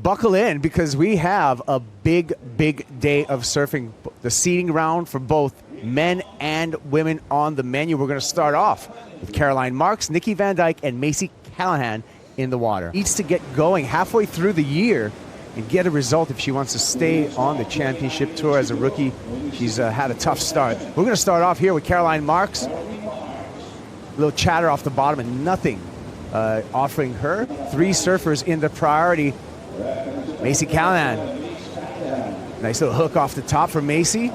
buckle in because we have a big day of surfing. The seeding round for both men and women on the menu. We're going to start off with Caroline Marks, Nikki Van Dijk, and Macy Callaghan in the water. Needs to get going halfway through the year and get a result if she wants to stay on the championship tour as a rookie. She's had a tough start. We're going to start off here with Caroline Marks. A little chatter off the bottom and nothing offering her. 3 surfers in the priority. Macy Callaghan. Nice little hook off the top for Macy.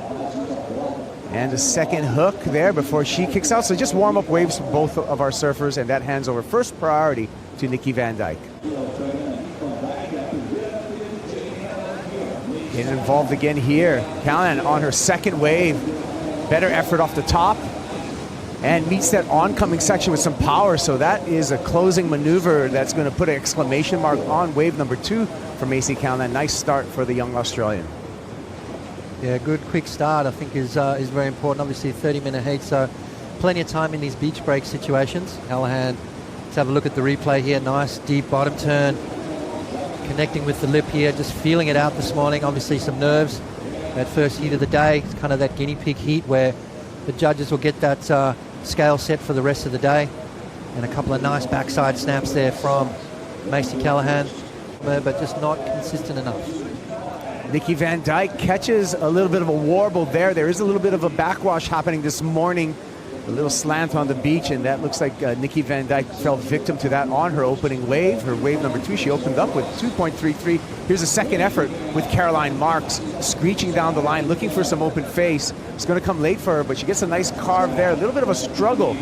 And a second hook there before she kicks out. So just warm up waves for both of our surfers, and that hands over first priority to Nikki Van Dijk. Getting involved again here. Callaghan on her second wave. Better effort off the top. And meets that oncoming section with some power. So that is a closing maneuver that's going to put an exclamation mark on wave number 2 for Macy Callaghan. Nice start for the young Australian. Yeah, good quick start I think is very important. Obviously 30-minute heat, so plenty of time in these beach break situations. Callaghan, let's have a look at the replay here. Nice deep bottom turn. Connecting with the lip here, just feeling it out this morning. Obviously some nerves. That first heat of the day, it's kind of that guinea pig heat where the judges will get that scale set for the rest of the day. And a couple of nice backside snaps there from Macy Callaghan, but just not consistent enough. Nikki Van Dijk catches a little bit of a warble there. There is a little bit of a backwash happening this morning. A little slant on the beach, and that looks like Nikki Van Dijk fell victim to that on her opening wave. Her wave number 2, she opened up with 2.33. Here's a second effort with Caroline Marks, screeching down the line, looking for some open face. It's going to come late for her, but she gets a nice carve there. A little bit of a struggle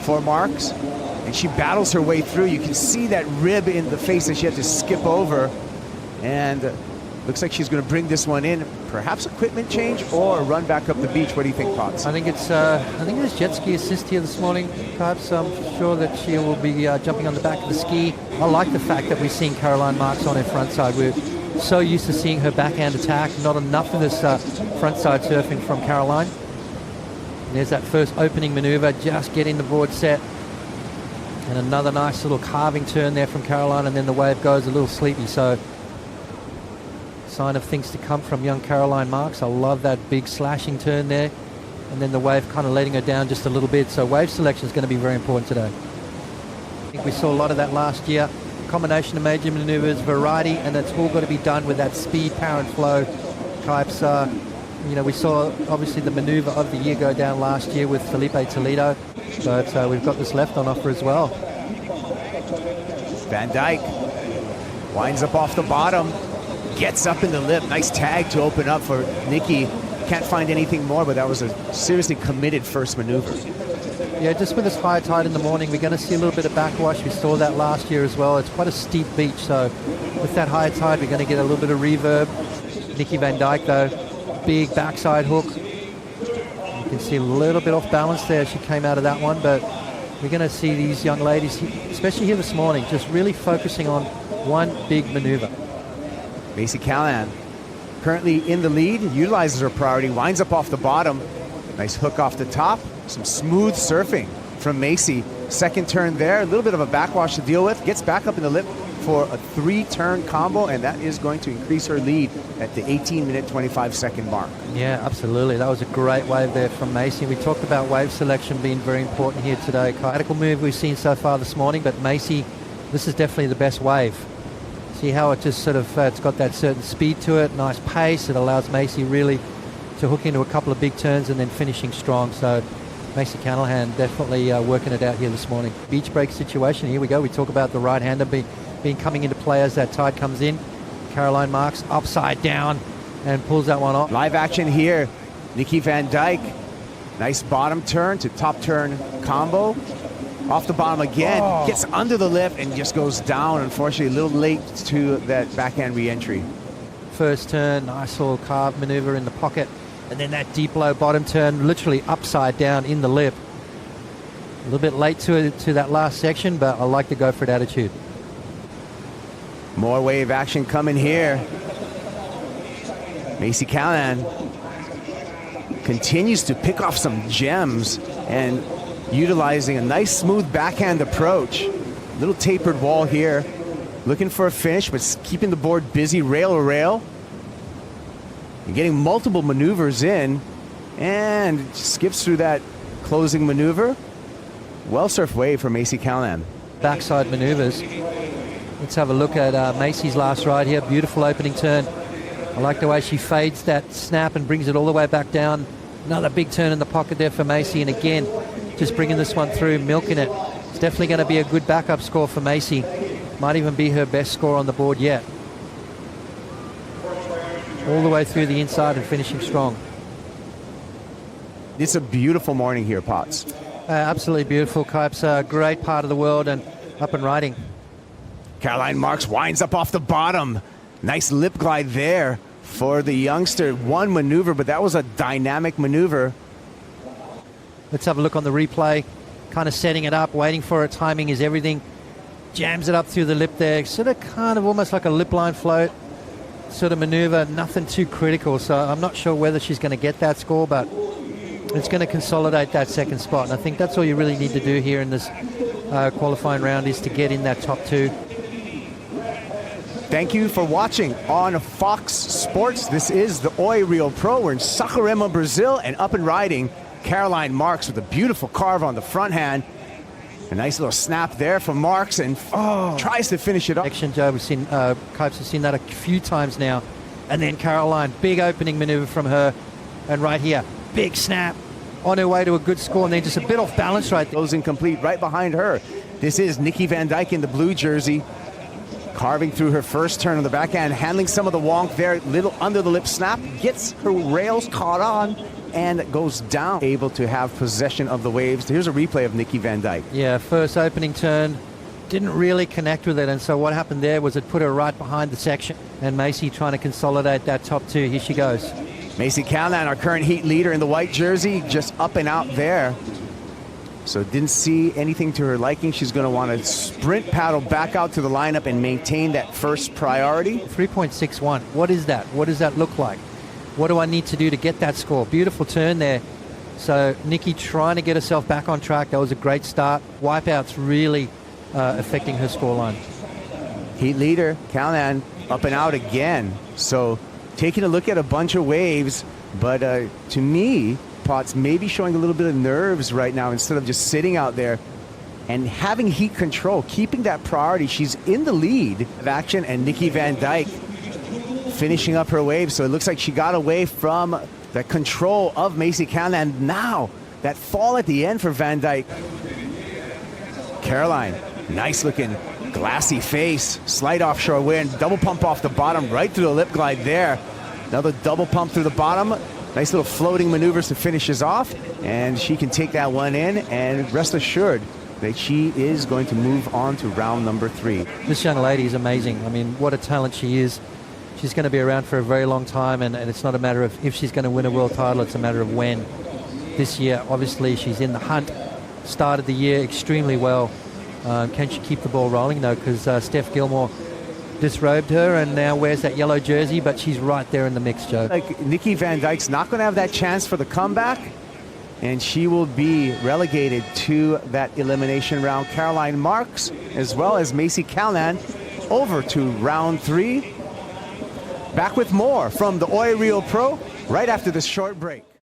for Marks, and she battles her way through. You can see that rib in the face that she had to skip over, and looks like she's going to bring this one in. Perhaps equipment change or a run back up the beach. What do you think, Potts? I think there's jet ski assist here this morning. Perhaps I'm sure that she will be jumping on the back of the ski. I like the fact that we've seen Caroline Marks on her front side. We're so used to seeing her backhand attack. Not enough of this front side surfing from Caroline. And there's that first opening maneuver, just getting the board set. And another nice little carving turn there from Caroline, and then the wave goes a little sleepy. So sign of things to come from young Caroline Marks. I love that big slashing turn there, and then the wave kind of letting her down just a little bit. So wave selection is going to be very important today. I think we saw a lot of that last year. Combination of major maneuvers, variety, and that's all got to be done with that speed, power and flow types. We saw obviously the maneuver of the year go down last year with Felipe Toledo, but we've got this left on offer as well. Van Dijk winds up off the bottom. Gets up in the lip. Nice tag to open up for Nikki. Can't find anything more, but that was a seriously committed first maneuver. Yeah, just with this high tide in the morning, we're going to see a little bit of backwash. We saw that last year as well. It's quite a steep beach, so with that high tide, we're going to get a little bit of reverb. Nikki Van Dijk, though, big backside hook. You can see a little bit off balance there as she came out of that one, but we're going to see these young ladies, especially here this morning, just really focusing on one big maneuver. Macy Callaghan currently in the lead, utilizes her priority, winds up off the bottom. Nice hook off the top. Some smooth surfing from Macy. Second turn there, a little bit of a backwash to deal with. Gets back up in the lip for a 3-turn combo, and that is going to increase her lead at the 18-minute, 25-second mark. Yeah, absolutely. That was a great wave there from Macy. We talked about wave selection being very important here today. Radical move we've seen so far this morning, but Macy, this is definitely the best wave. See how it just sort of, it's got that certain speed to it, nice pace. It allows Macy really to hook into a couple of big turns and then finishing strong. So Macy Callaghan definitely working it out here this morning. Beach break situation, here we go. We talk about the right-hander being coming into play as that tide comes in. Caroline Marks upside down and pulls that one off. Live action here. Nikki Van Dijk, nice bottom turn to top turn combo. Off the bottom again, gets under the lip and just goes down. Unfortunately, a little late to that backhand re-entry. First turn, nice little carve maneuver in the pocket, and then that deep low bottom turn, literally upside down in the lip. A little bit late to that last section, but I like the go for it attitude. More wave action coming here. Macy Callaghan continues to pick off some gems and utilizing a nice smooth backhand approach. Little tapered wall here. looking for a finish, but keeping the board busy rail to rail. And getting multiple maneuvers in, and skips through that closing maneuver. Well-surfed wave for Macy Callaghan. Backside maneuvers. Let's have a look at Macy's last ride here. Beautiful opening turn. I like the way she fades that snap and brings it all the way back down. Another big turn in the pocket there for Macy, and again, just bringing this one through, milking it. It's definitely going to be a good backup score for Macy. Might even be her best score on the board yet. All the way through the inside and finishing strong. It's a beautiful morning here, Potts. Absolutely beautiful, Kipes. Great part of the world and up and riding. Caroline Marks winds up off the bottom. Nice lip glide there for the youngster. One maneuver, but that was a dynamic maneuver. Let's have a look on the replay. Kind of setting it up, waiting for it. Timing is everything. Jams it up through the lip there. Sort of kind of almost like a lip line float sort of maneuver. Nothing too critical, so I'm not sure whether she's going to get that score, but it's going to consolidate that second spot. And I think that's all you really need to do here in this qualifying round, is to get in that top two. Thank you for watching on Fox Sports. This is the Oi Rio Pro. We're in Saquarema, Brazil, and up and riding Caroline Marks with a beautiful carve on the front hand. A nice little snap there from Marks, and tries to finish it up. Action, Joe, we've seen, Kipes has seen that a few times now. And then Caroline, big opening maneuver from her. And right here, big snap on her way to a good score, and then just a bit off balance right there. Closing complete right behind her. This is Nikki Van Dijk in the blue jersey. Carving through her first turn on the backhand, handling some of the wonk there, little under the lip snap, gets her rails caught on, and goes down. Able to have possession of the waves. Here's a replay of Nikki Van Dijk. Yeah, first opening turn, didn't really connect with it, and so what happened there was it put her right behind the section, and Macy trying to consolidate that top two. Here she goes. Macy Callaghan, our current heat leader in the white jersey, just up and out there. So didn't see anything to her liking. She's going to want to sprint paddle back out to the lineup and maintain that first priority. 3.61. What is that? What does that look like? What do I need to do to get that score? Beautiful turn there. So Nikki trying to get herself back on track. That was a great start. Wipeouts really affecting her scoreline. Heat leader, Callaghan, up and out again. So taking a look at a bunch of waves, but to me, Potts maybe showing a little bit of nerves right now instead of just sitting out there and having heat control, keeping that priority. She's in the lead of action, and Nikki Van Dijk finishing up her wave. So it looks like she got away from the control of Macy Callaghan. Now that fall at the end for Van Dijk. Caroline, nice looking glassy face, slight offshore wind, double pump off the bottom, right through the lip glide there. Another double pump through the bottom. Nice little floating maneuvers to finish us off, and she can take that one in, and rest assured that she is going to move on to round number 3. This young lady is amazing. I mean, what a talent she is. She's going to be around for a very long time, and it's not a matter of if she's going to win a world title, it's a matter of when. This year, obviously, she's in the hunt. Started the year extremely well. Can she keep the ball rolling, though? Because Steph Gilmore disrobed her and now wears that yellow jersey, but she's right there in the mix, Joe. Like Nikki Van Dijk's not going to have that chance for the comeback, and she will be relegated to that elimination round. Caroline Marks, as well as Macy Callaghan, over to round 3. Back with more from the Oi Rio Pro right after this short break.